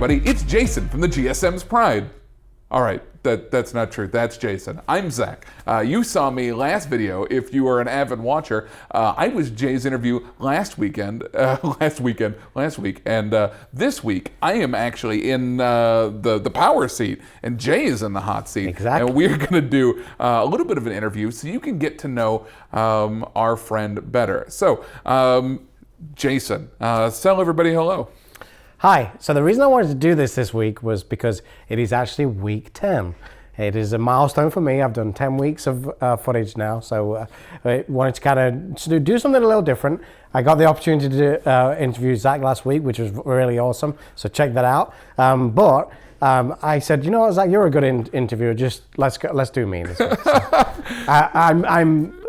everybody, it's Jason from the GSMs Pride. All right, that's not true. That's Jason. I'm Zach. You saw me last video if you are an avid watcher. I was Jay's interview last week, and this week I am actually in the power seat, and Jay is in the hot seat. Exactly. And we're going to do a little bit of an interview so you can get to know our friend better. So, Jason, tell everybody hello. Hi. So the reason I wanted to do this week was because it is actually week 10. It is a milestone for me. I've done 10 weeks of footage now, so I wanted to kind of do something a little different. I got the opportunity to interview Zach last week, which was really awesome, so check that out. But I said, you know what, Zach, you're a good interviewer. Just let's do me this week. So,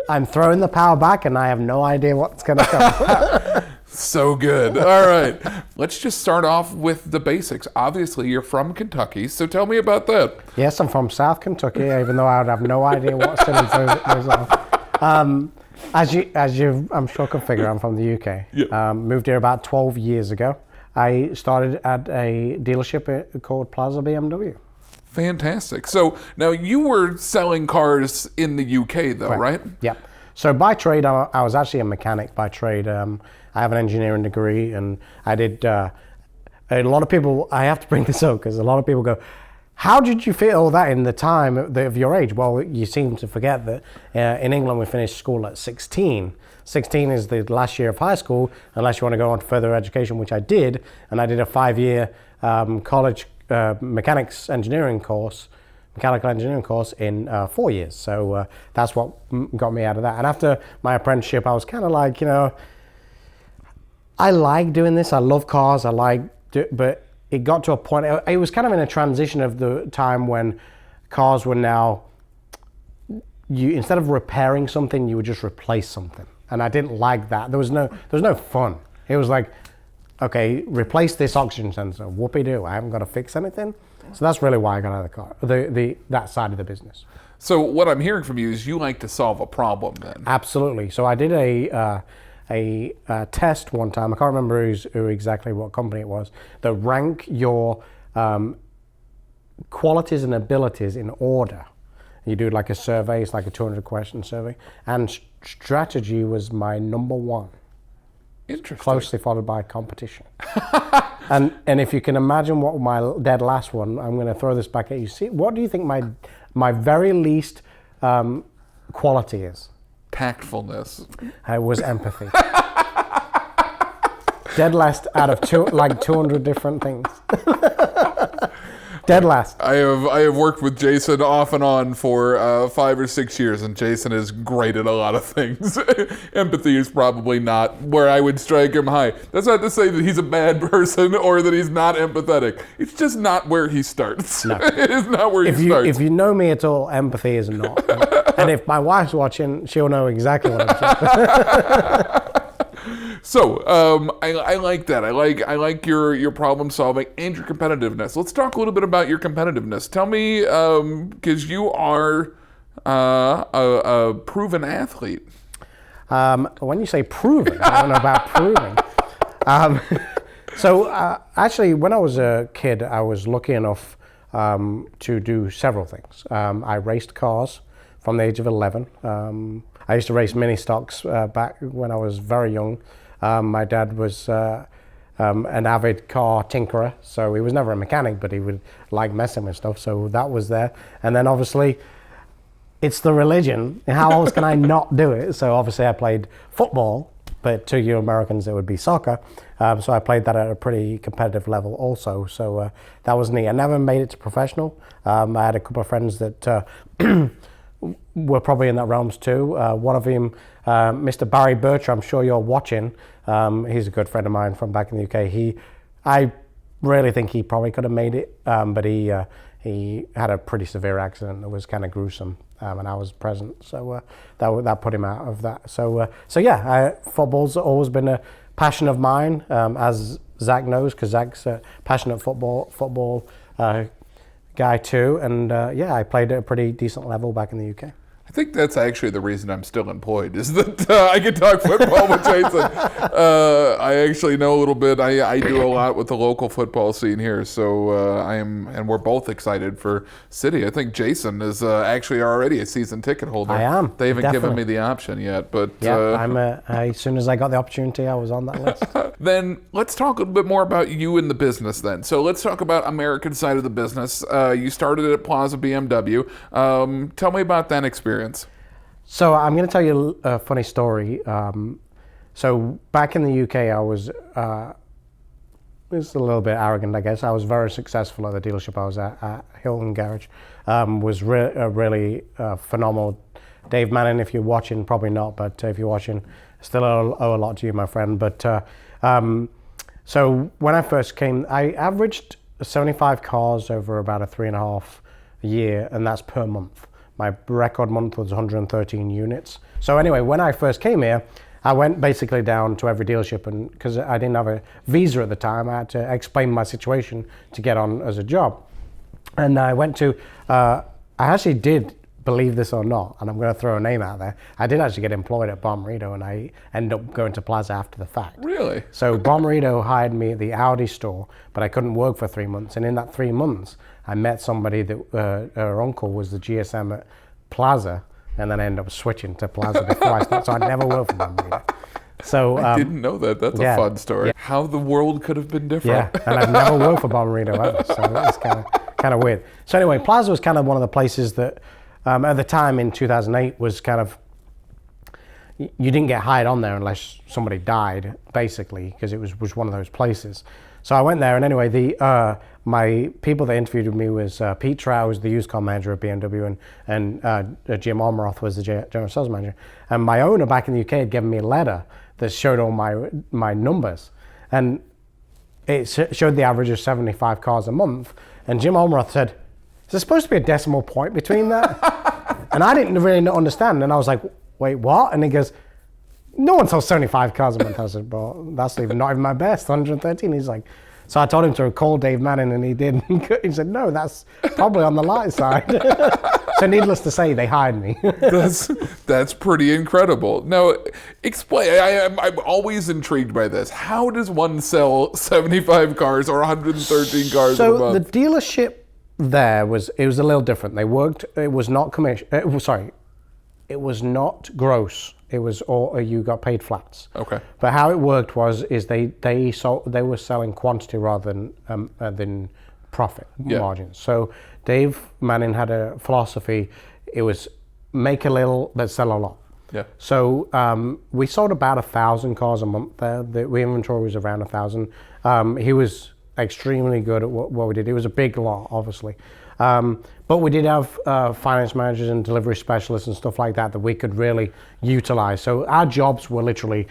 I'm throwing the power back, and I have no idea what's going to come. So good. All right. Let's just start off with the basics. Obviously, you're from Kentucky, so tell me about that. Yes, I'm from South Kentucky, even though I would have no idea what city those are. As you, I'm sure can figure, I'm from the UK. Yeah. Moved here about 12 years ago. I started at a dealership called Plaza BMW. Fantastic. So now you were selling cars in the UK, though, right? Yeah. So by trade, I was actually a mechanic by trade. I have an engineering degree, and I did. A lot of people, I have to bring this up because a lot of people go, "How did you fit all that in the time of your age?" Well, you seem to forget that in England we finished school at 16. 16 is the last year of high school, unless you want to go on to further education, which I did, and I did a 5-year college mechanical engineering course in 4 years. So that's what got me out of that. And after my apprenticeship, I was kind of like, I like doing this. I love cars. But it got to a point. It was kind of in a transition of the time when cars were now. Instead of repairing something, you would just replace something, and I didn't like that. There was no fun. It was like, okay, replace this oxygen sensor. Whoopie-doo. I haven't got to fix anything. So that's really why I got out of the car, that side of the business. So what I'm hearing from you is you like to solve a problem, then. Absolutely. So I did a test one time. I can't remember exactly what company it was, that rank your qualities and abilities in order. You do like a survey. It's like a 200-question survey, and strategy was my number one. Interesting. Closely followed by competition. and if you can imagine what my dead last one, I'm going to throw this back at you. See, what do you think my very least quality is? Tactfulness. It was empathy. Dead last out of 200 different things. Dead last. I have worked with Jason off and on for 5 or 6 years, and Jason is great at a lot of things. Empathy is probably not where I would strike him high. That's not to say that he's a bad person or that he's not empathetic. It's just not where he starts. No. It is not where he starts. If you know me at all, empathy is not. And if my wife's watching, she'll know exactly what I'm saying. So I like that. I like your problem solving and your competitiveness. Let's talk a little bit about your competitiveness. Tell me, because you are a proven athlete. When you say proven, I don't know about proving. Actually, when I was a kid, I was lucky enough to do several things. I raced cars from the age of 11. I used to race mini stocks back when I was very young. My dad was an avid car tinkerer, so he was never a mechanic, but he would like messing with stuff, so that was there. And then obviously, it's the religion. How else can I not do it? So obviously I played football, but to you Americans it would be soccer. So I played that at a pretty competitive level also, so that was neat. I never made it to professional. I had a couple of friends that were probably in that realms too. One of them, Mr. Barry Bircher, I'm sure you're watching. He's a good friend of mine from back in the UK. I really think he probably could have made it, but he had a pretty severe accident that was kind of gruesome, and I was present, so that put him out of that. So yeah, football's always been a passion of mine, as Zach knows, because Zach's a passionate football guy too, and yeah, I played at a pretty decent level back in the UK. I think that's actually the reason I'm still employed, is that I can talk football with Jason. I actually know a little bit. I do a lot with the local football scene here, so and we're both excited for City. I think Jason is actually already a season ticket holder. I am. They haven't definitely. given me the option yet, but Yeah, as soon as I got the opportunity, I was on that list. Then let's talk a little bit more about you and the business then. So let's talk about American side of the business. You started at Plaza BMW. Tell me about that experience. So I'm going to tell you a funny story. So back in the UK, I was, it's a little bit arrogant, I guess. I was very successful at the dealership I was at Hilton Garage. Was really phenomenal. Dave Manning, if you're watching, probably not, but if you're watching, still owe a lot to you, my friend. But so when I first came, I averaged 75 cars over about a 3.5 year, and that's per month. My record month was 113 units. So anyway, when I first came here, I went basically down to every dealership, and because I didn't have a visa at the time, I had to explain my situation to get on as a job. And I went to, I actually did, believe this or not, and I'm going to throw a name out there, I did actually get employed at Bommarito, and I ended up going to Plaza after the fact. Really? So Bommarito hired me at the Audi store, but I couldn't work for 3 months. And in that 3 months, I met somebody that her uncle was the GSM at Plaza, and then I ended up switching to Plaza before I started. So I never worked for Bommarito. So I didn't know that. That's a fun story. Yeah. How the world could have been different. Yeah, and I've never worked for Bommarito ever, so it's kind of weird. So anyway, Plaza was kind of one of the places that, at the time in 2008, was kind of, you didn't get hired on there unless somebody died, basically, because it was one of those places. So I went there, and anyway, my people that interviewed me was Pete Trow, was the used car manager at BMW, and Jim Omroth was the general sales manager. And my owner back in the UK had given me a letter that showed all my numbers, and it showed the average of 75 cars a month. And Jim Omroth said, "Is there supposed to be a decimal point between that?" And I didn't really understand, and I was like, "Wait, what?" And he goes, "No one sells 75 cars a month." I said, "Well, that's not even my best, 113. He's like, so I told him to call Dave Manning, and he did. He said, "No, that's probably on the light side." So needless to say, they hired me. That's pretty incredible. Now, explain. I'm always intrigued by this. How does one sell 75 cars or 113 cars in a month? So the dealership there was a little different. They worked. It was not commission. It was not gross. It was all you got paid flats. Okay. But how it worked is they were selling quantity rather than profit margins. So Dave Manning had a philosophy. It was make a little but sell a lot. Yeah. So we sold about 1,000 cars a month there. The inventory was around 1,000. He was extremely good at what we did. It was a big lot, obviously. But we did have finance managers and delivery specialists and stuff like that we could really utilize. So our jobs were literally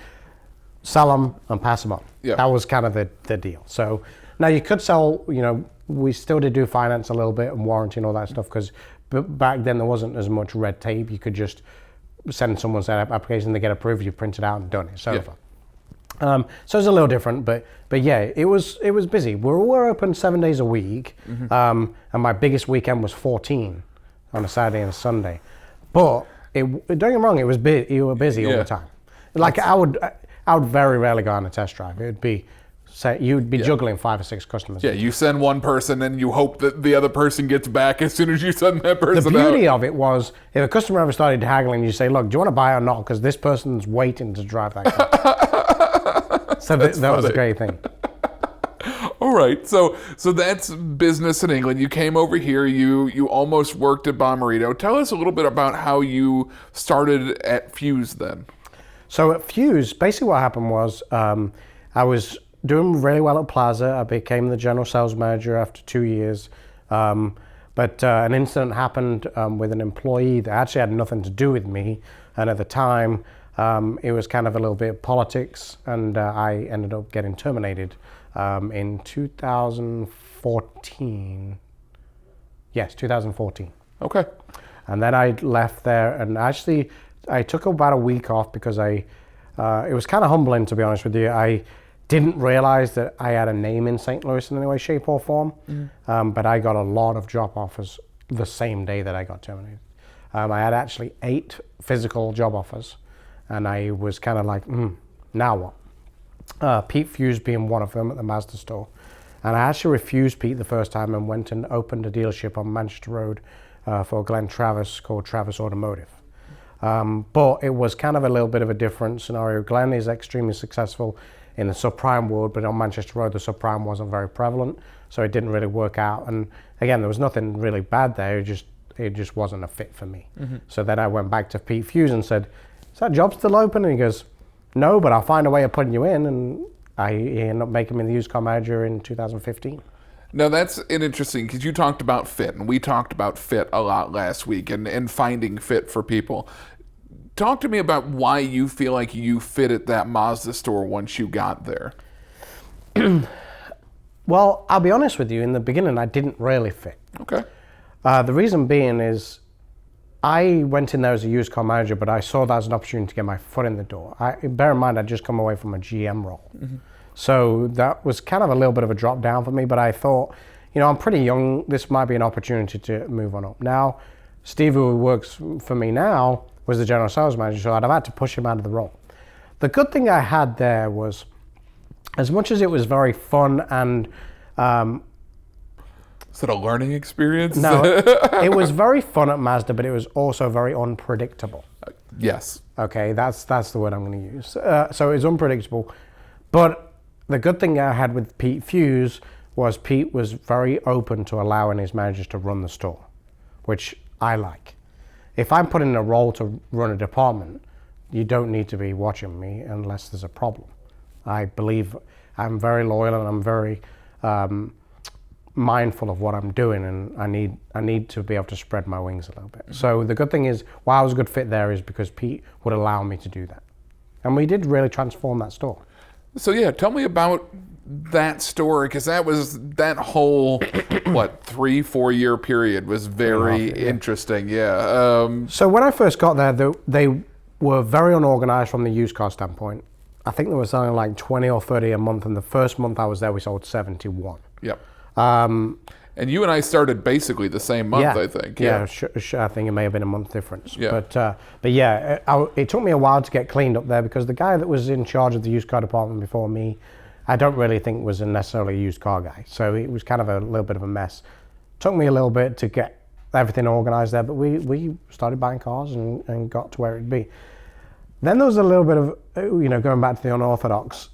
sell them and pass them on. Yeah. That was kind of the deal. So now you could sell, we still did do finance a little bit and warranty and all that stuff, because back then there wasn't as much red tape. You could just send someone's application, they get approved, you print it out and done it. It's over. So it's a little different, but yeah, it was busy. We're open 7 days a week, and my biggest weekend was 14 on a Saturday and a Sunday. But don't get me wrong, you were busy all the time. Like I would very rarely go on a test drive. It would be, you'd be juggling 5 or 6 customers. Yeah, you send one person and you hope that the other person gets back as soon as you send that person The beauty out. of it was, if a customer ever started haggling, you say, "Look, do you want to buy it or not? Because this person's waiting to drive that car." So that was a great thing. All right, so that's business in England. You came over here. You almost worked at Bommarito. Tell us a little bit about how you started at Fuse then. So at Fuse, basically what happened was I was doing really well at Plaza. I became the general sales manager after 2 years. But an incident happened with an employee that actually had nothing to do with me. And at the time, it was kind of a little bit of politics, and I ended up getting terminated in 2014. Yes, 2014. Okay. And then I left there, and actually I took about a week off because it was kind of humbling, to be honest with you. I didn't realize that I had a name in St. Louis in any way, shape, or form, but I got a lot of job offers the same day that I got terminated. I had actually 8 physical job offers, and I was kind of like, now what? Pete Fuse being one of them at the Mazda store. And I actually refused Pete the first time and went and opened a dealership on Manchester Road for Glenn Travis called Travis Automotive. But it was kind of a little bit of a different scenario. Glenn is extremely successful in the subprime world, but on Manchester Road, the subprime wasn't very prevalent, so it didn't really work out. And again, there was nothing really bad there. It just wasn't a fit for me. So then I went back to Pete Fuse and said, "Is that job still open?" And he goes, "No, but I'll find a way of putting you in." And he ended up making me the used car manager in 2015. Now that's interesting because you talked about fit, and we talked about fit a lot last week, and finding fit for people. Talk to me about why you feel like you fit at that Mazda store once you got there. Well, I'll be honest with you, in the beginning I didn't really fit. Okay. The reason being is I went in there as a used car manager, but I saw that as an opportunity to get my foot in the door. Bear in mind, I'd just come away from a GM role. So that was kind of a little bit of a drop down for me, but I thought, I'm pretty young. This might be an opportunity to move on up. Now, Steve, who works for me now, was the general sales manager, so I'd have had to push him out of the role. The good thing I had there was, as much as it was very fun and... Is it a learning experience? No, it was very fun at Mazda, but it was also very unpredictable. Yes. Okay, that's the word I'm going to use. So it was unpredictable. But the good thing I had with Pete Fuse was Pete was very open to allowing his managers to run the store, which I like. If I'm put in a role to run a department, you don't need to be watching me unless there's a problem. I believe I'm very loyal and I'm very mindful of what I'm doing, and I need to be able to spread my wings a little bit. So the good thing is, why I was a good fit there is because Pete would allow me to do that. And we did really transform that store. So yeah, tell me about that story, because that whole 3-4 year period was very interesting. So when I first got there, they were very unorganized from the used car standpoint. I think they were selling like 20 or 30 a month, and the first month I was there we sold 71. Yep. And you and I started basically the same month, I think. Yeah, I think it may have been a month difference. Yeah. But yeah, it took me a while to get cleaned up there, because the guy that was in charge of the used car department before me, I don't really think was necessarily a used car guy. So it was kind of a little bit of a mess. Took me a little bit to get everything organized there, but we started buying cars and got to where it'd be. Then there was a little bit of, going back to the unorthodox.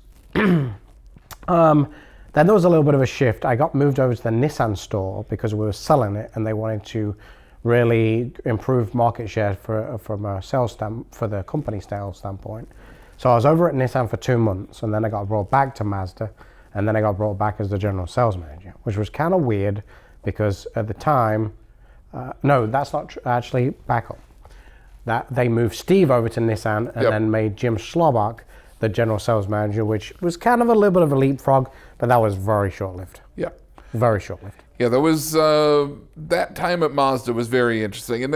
Then there was a little bit of a shift. I got moved over to the Nissan store because we were selling it, and they wanted to really improve market share from a sales for the company sales standpoint. So I was over at Nissan for 2 months, and then I got brought back to Mazda, and then I got brought back as the general sales manager, which was kind of weird because at the time, no, that's not actually back up. That they moved Steve over to Nissan and then made Jim Schlabach the general sales manager, which was kind of a little bit of a leapfrog, but that was very short-lived. Yeah. Very short-lived. Yeah, there was, that time at Mazda was very interesting. And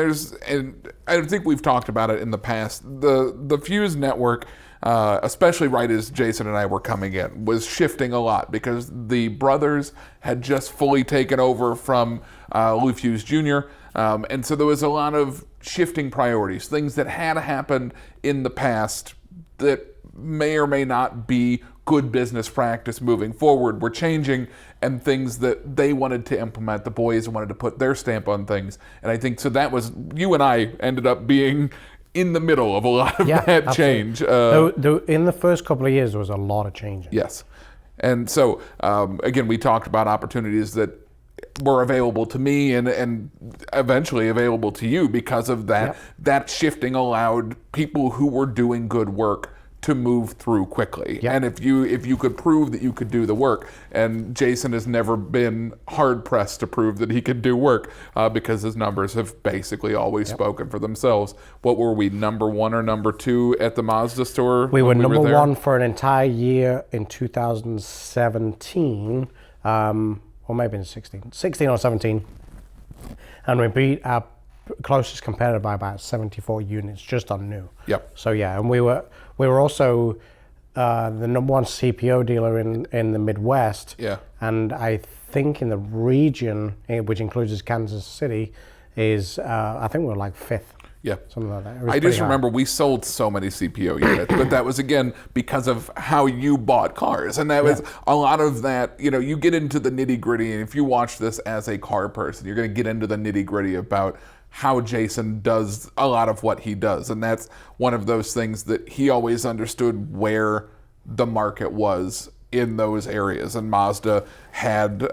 I think we've talked about it in the past. The Fuse network, especially right as Jason and I were coming in, was shifting a lot because the brothers had just fully taken over from Lou Fuse Jr., and so there was a lot of shifting priorities, things that had happened in the past that may or may not be good business practice moving forward were changing, and things that they wanted to implement, the boys wanted to put their stamp on things. And I think so that was, you and I ended up being in the middle of a lot of that change. In the first couple of years, there was a lot of change. Yes. And so, again, we talked about opportunities that were available to me and eventually available to you because of that. That shifting allowed people who were doing good work to move through quickly. And if you could prove that you could do the work, and Jason has never been hard pressed to prove that he could do work because his numbers have basically always spoken for themselves. What were we, number 1 or number 2 at the Mazda store? We were number 1 for an entire year in 2017, or maybe in 16 or 17, and we beat our closest competitor by about 74 units just on new. So yeah, and we were also the number 1 CPO dealer in the Midwest. And I think in the region, which includes Kansas City, is I think we're like fifth. Yeah. Something like that. I just remember we sold so many CPO units, but that was, again, because of how you bought cars. And that was a lot of that, you get into the nitty gritty. And if you watch this as a car person, you're going to get into the nitty gritty about how Jason does a lot of what he does. And that's one of those things that he always understood where the market was in those areas. And Mazda had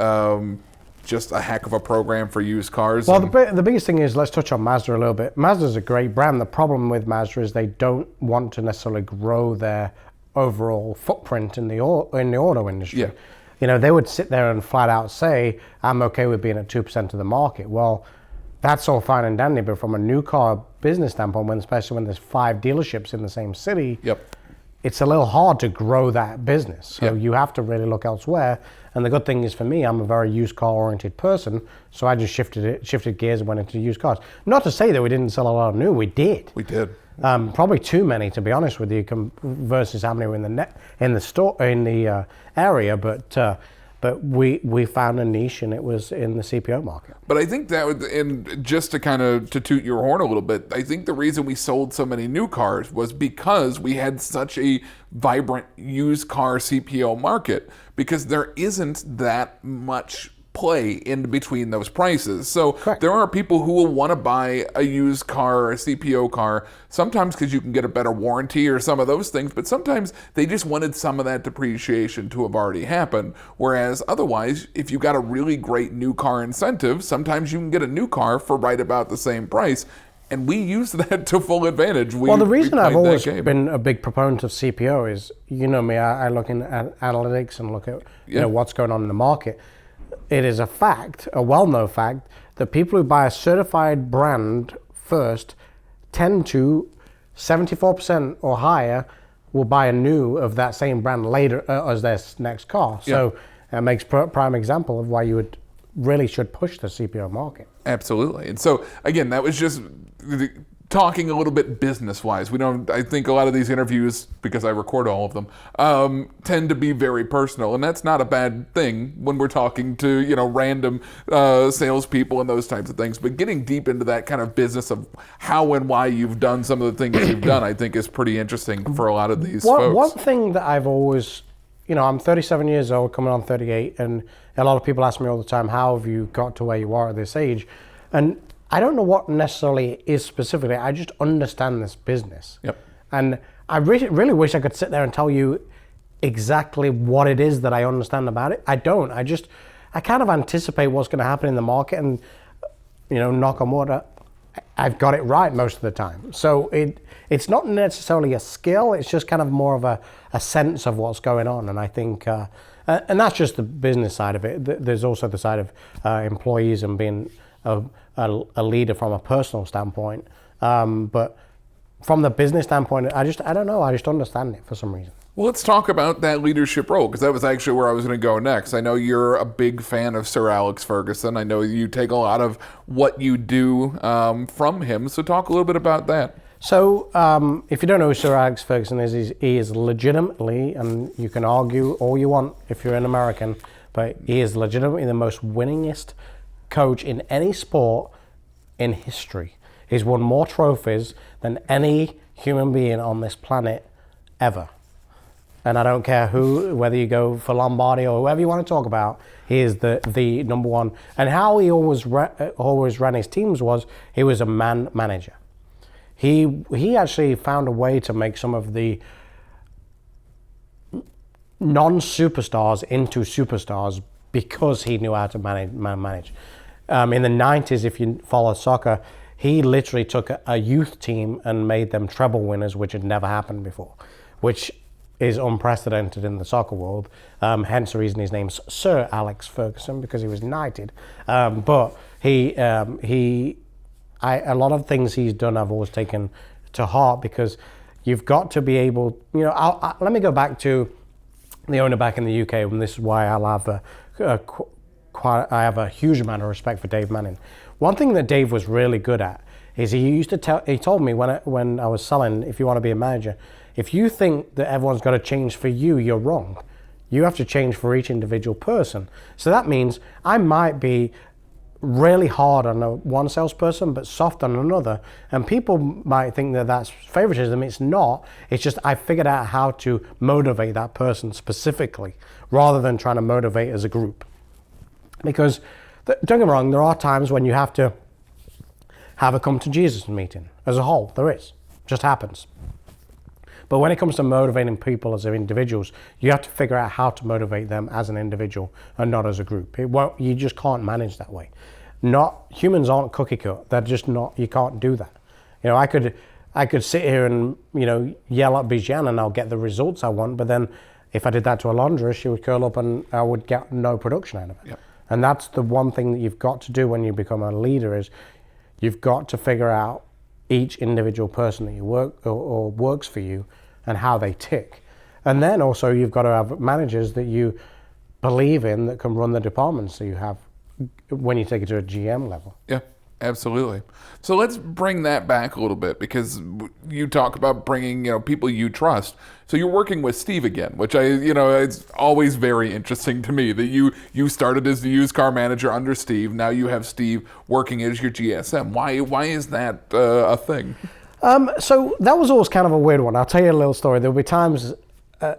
just a heck of a program for used cars. Well, the biggest thing is, let's touch on Mazda a little bit. Mazda's a great brand. The problem with Mazda is they don't want to necessarily grow their overall footprint in the auto industry. Yeah. They would sit there and flat out say, I'm okay with being at 2% of the market. Well, that's all fine and dandy, but from a new car business standpoint, especially when there's 5 dealerships in the same city, it's a little hard to grow that business. So you have to really look elsewhere. And the good thing is for me, I'm a very used car oriented person. So I just shifted gears and went into used cars. Not to say that we didn't sell a lot of new, we did. We did. Probably too many, to be honest with you, versus how many were in the area. But we found a niche, and it was in the CPO market. But I think that would, and just to kind of to toot your horn a little bit, I think the reason we sold so many new cars was because we had such a vibrant used car CPO market, because there isn't that much play in between those prices. So there are people who will want to buy a used car or a CPO car, sometimes because you can get a better warranty or some of those things, but sometimes they just wanted some of that depreciation to have already happened. Whereas otherwise, if you got a really great new car incentive, sometimes you can get a new car for right about the same price. And we use that to full advantage. Well, the reason I've always been a big proponent of CPO is, me, I look in at analytics and look at what's going on in the market. It is a fact, a well-known fact, that people who buy a certified brand first tend to 74% or higher will buy a new of that same brand later as their next car. So that makes prime example of why you really should push the CPO market. Absolutely. And so again, that was just talking a little bit business-wise. I think a lot of these interviews, because I record all of them, tend to be very personal, and that's not a bad thing when we're talking to, random salespeople and those types of things. But getting deep into that kind of business of how and why you've done some of the things you've done, I think is pretty interesting for a lot of these folks. One thing that I've always, I'm 37 years old, coming on 38, and a lot of people ask me all the time, how have you got to where you are at this age? And I don't know what necessarily is specifically. I just understand this business. And I really wish I could sit there and tell you exactly what it is that I understand about it. I don't. I kind of anticipate what's going to happen in the market, and, knock on wood, I've got it right most of the time. So it's not necessarily a skill. It's just kind of more of a sense of what's going on. And I think, and that's just the business side of it. There's also the side of employees and being a leader from a personal standpoint, but from the business standpoint, I don't know. I just understand it for some reason. Well, let's talk about that leadership role, because that was actually where I was going to go next. I know you're a big fan of Sir Alex Ferguson. I know you take a lot of what you do from him. So talk a little bit about that. So if you don't know who Sir Alex Ferguson is, he is legitimately, and you can argue all you want if you're an American, but he is legitimately the most winningest coach in any sport in history. He's won more trophies than any human being on this planet ever. And I don't care whether you go for Lombardi or whoever you want to talk about, he is the number one. And how he always ran his teams was he was a man manager. He actually found a way to make some of the non-superstars into superstars because he knew how to manage. In the 90s, if you follow soccer, he literally took a youth team and made them treble winners, which had never happened before, which is unprecedented in the soccer world. Hence the reason his name's Sir Alex Ferguson, because he was knighted. But a lot of things he's done I've always taken to heart, because you've got to be able, let me go back to the owner back in the UK, and this is why I'll have I have a huge amount of respect for Dave Manning. One thing that Dave was really good at is he told me when I was selling, if you want to be a manager, if you think that everyone's got to change for you, you're wrong. You have to change for each individual person. So that means I might be really hard on one salesperson but soft on another, and people might think that that's favoritism. It's not. It's just I figured out how to motivate that person specifically rather than trying to motivate as a group. Because don't get me wrong, there are times when you have to have a come to Jesus meeting as a whole. There is. Just happens. But when it comes to motivating people as individuals, you have to figure out how to motivate them as an individual and not as a group. You just can't manage that way. Humans aren't cookie cut. They're just not. You can't do that. I could sit here and yell at Bijan and I'll get the results I want. But then if I did that to a laundress, she would curl up and I would get no production out of it. Yep. And that's the one thing that you've got to do when you become a leader is you've got to figure out each individual person that you work or works for you and how they tick. And then also you've got to have managers that you believe in that can run the departments that you have when you take it to a GM level. Yeah, absolutely. So let's bring that back a little bit because you talk about bringing, people you trust. So you're working with Steve again, which it's always very interesting to me that you started as the used car manager under Steve. Now you have Steve working as your GSM. Why is that a thing? So that was always kind of a weird one. I'll tell you a little story. There'll be times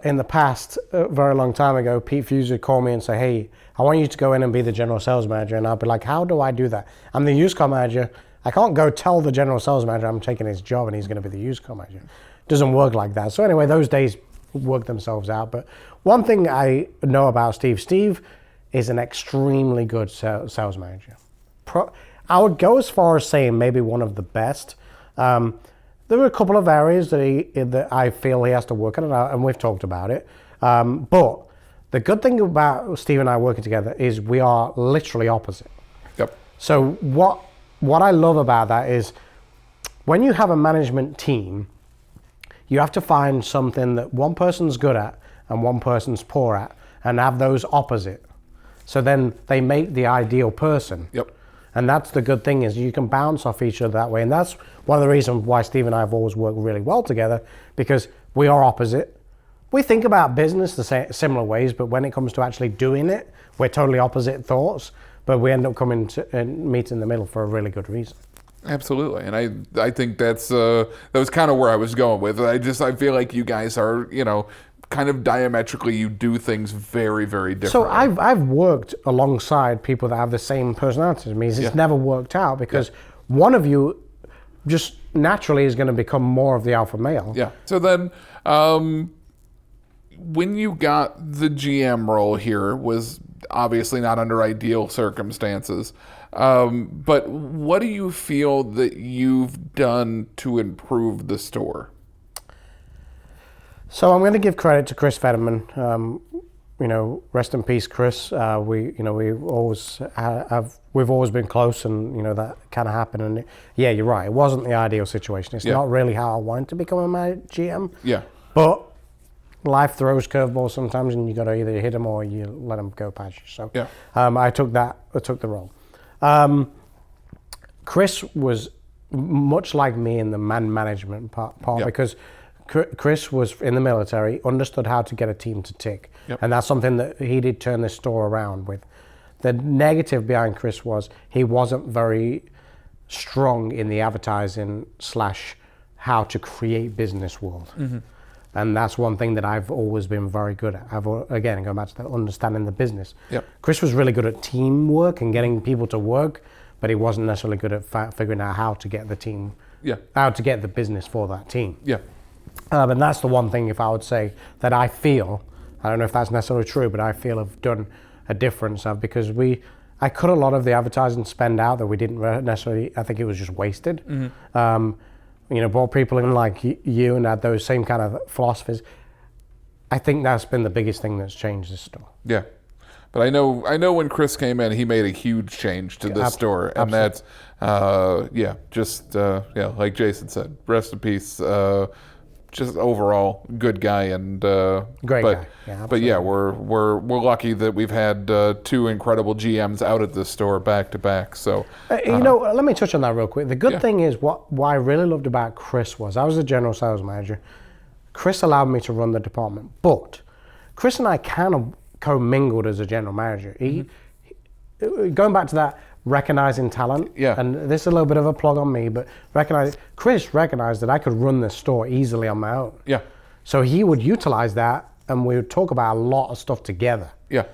in the past, a very long time ago, Pete Fuse would call me and say, hey, I want you to go in and be the general sales manager. And I'll be like, how do I do that? I'm the used car manager. I can't go tell the general sales manager I'm taking his job and he's going to be the used car manager. It doesn't work like that. So anyway, those days work themselves out. But one thing I know about Steve is an extremely good sales manager. I would go as far as saying maybe one of the best. There are a couple of areas that I feel he has to work on, and we've talked about it. But the good thing about Steve and I working together is we are literally opposite. Yep. So what I love about that is when you have a management team, you have to find something that one person's good at and one person's poor at, and have those opposite. So then they make the ideal person. Yep. And that's the good thing is you can bounce off each other that way. And that's one of the reasons why Steve and I have always worked really well together, because we are opposite. We think about business the similar ways, but when it comes to actually doing it, we're totally opposite thoughts, but we end up coming to and meet in the middle for a really good reason. Absolutely. And I think that was kind of where I was going with it. I feel like you guys are, kind of diametrically, you do things very, very differently. So I've worked alongside people that have the same personality as me. It's never worked out because one of you just naturally is going to become more of the alpha male. Yeah. So then when you got the GM role here was obviously not under ideal circumstances. But what do you feel that you've done to improve the store? So I'm going to give credit to Chris Fetterman. Rest in peace, Chris. We've always been close, and that kind of happened. And you're right. It wasn't the ideal situation. It's not really how I wanted to become a GM. Yeah. But life throws curveballs sometimes, and you got to either hit them or you let them go past you. So I took the role. Chris was much like me in the man management part because Chris was in the military, understood how to get a team to tick. Yep. And that's something that he did turn this store around with. The negative behind Chris was he wasn't very strong in the advertising / how to create business world. Mm-hmm. And that's one thing that I've always been very good at. Again, going back to that, understanding the business. Yep. Chris was really good at teamwork and getting people to work, but he wasn't necessarily good at figuring out how to get the team, how to get the business for that team. Yeah. And that's the one thing, if I would say, that I feel, I don't know if that's necessarily true, but I feel have done a difference of, because I cut a lot of the advertising spend out that we didn't necessarily, I think it was just wasted. Mm-hmm. Brought people in like you and had those same kind of philosophies. I think that's been the biggest thing that's changed this store. Yeah. But I know when Chris came in, he made a huge change to this store. And that's, like Jason said, rest in peace. Just overall good guy and great guy. Yeah, but we're lucky that we've had two incredible GMs out at this store back to back. So let me touch on that real quick. The good thing is what I really loved about Chris was I was the general sales manager. Chris allowed me to run the department, but Chris and I kind of commingled as a general manager. Going back to that recognizing talent. Yeah. And this is a little bit of a plug on me, but Chris recognized that I could run this store easily on my own. Yeah. So he would utilize that, and we would talk about a lot of stuff together. Yeah.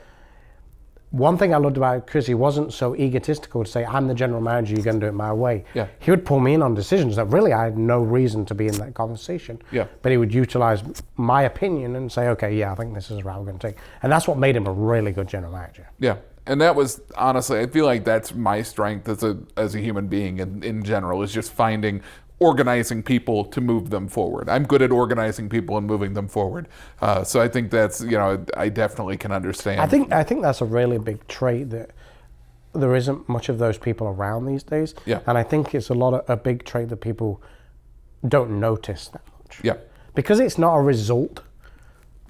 One thing I loved about Chris, he wasn't so egotistical to say, I'm the general manager, you're going to do it my way. Yeah. He would pull me in on decisions that really I had no reason to be in that conversation. Yeah. But he would utilize my opinion and say, okay, yeah, I think this is the route we're going to take. And that's what made him a really good general manager. Yeah. And that was, honestly, I feel like that's my strength as a human being in general, is just organizing people to move them forward. I'm good at organizing people and moving them forward. So I think that's, I definitely can understand. I think that's a really big trait that there isn't much of those people around these days. Yeah. And I think it's a big trait that people don't notice that much. Yeah. Because it's not a result.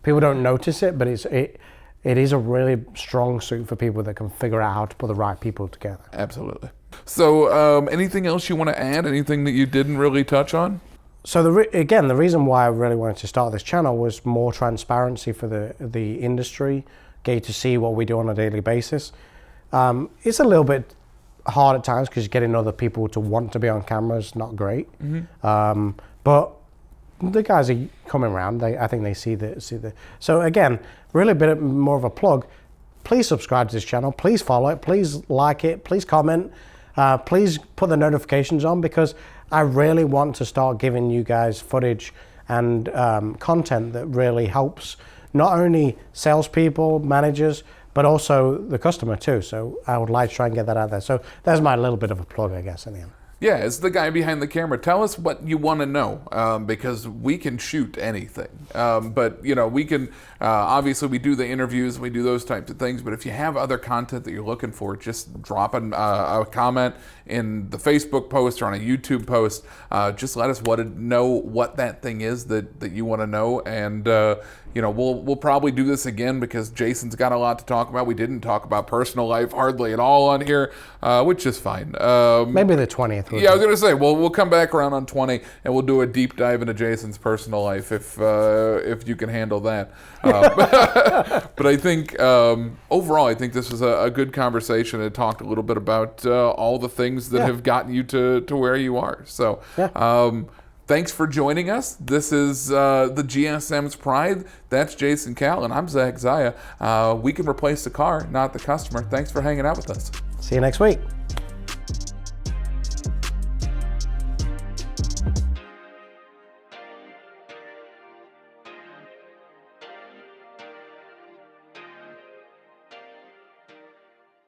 People don't notice it, but it is a really strong suit for people that can figure out how to put the right people together. Absolutely. So anything else you want to add? Anything that you didn't really touch on? So the reason why I really wanted to start this channel was more transparency for the industry, get you to see what we do on a daily basis. It's a little bit hard at times because getting other people to want to be on camera is not great. Mm-hmm. But the guys are coming around. I think they see the. So again, really a bit more of a plug. Please subscribe to this channel. Please follow it. Please like it. Please comment. Please put the notifications on, because I really want to start giving you guys footage and content that really helps not only salespeople, managers, but also the customer too. So I would like to try and get that out there. So that's my little bit of a plug, I guess, in the end. Yeah, as the guy behind the camera, tell us what you want to know, because we can shoot anything. But, we can, obviously we do the interviews, we do those types of things, but if you have other content that you're looking for, just drop a comment in the Facebook post or on a YouTube post. Just let us know what that thing is that you want to know, and we'll probably do this again because Jason's got a lot to talk about. We didn't talk about personal life hardly at all on here, which is fine. Maybe the 20th. Yeah, I was going to say, we'll come back around on 20 and we'll do a deep dive into Jason's personal life if you can handle that. But I think overall, I think this was a good conversation. It talked a little bit about all the things that have gotten you to where you are. So thanks for joining us. This is the GSM's Pride. That's Jason Catlin. I'm Zach Zaya. We can replace the car, not the customer. Thanks for hanging out with us. See you next week.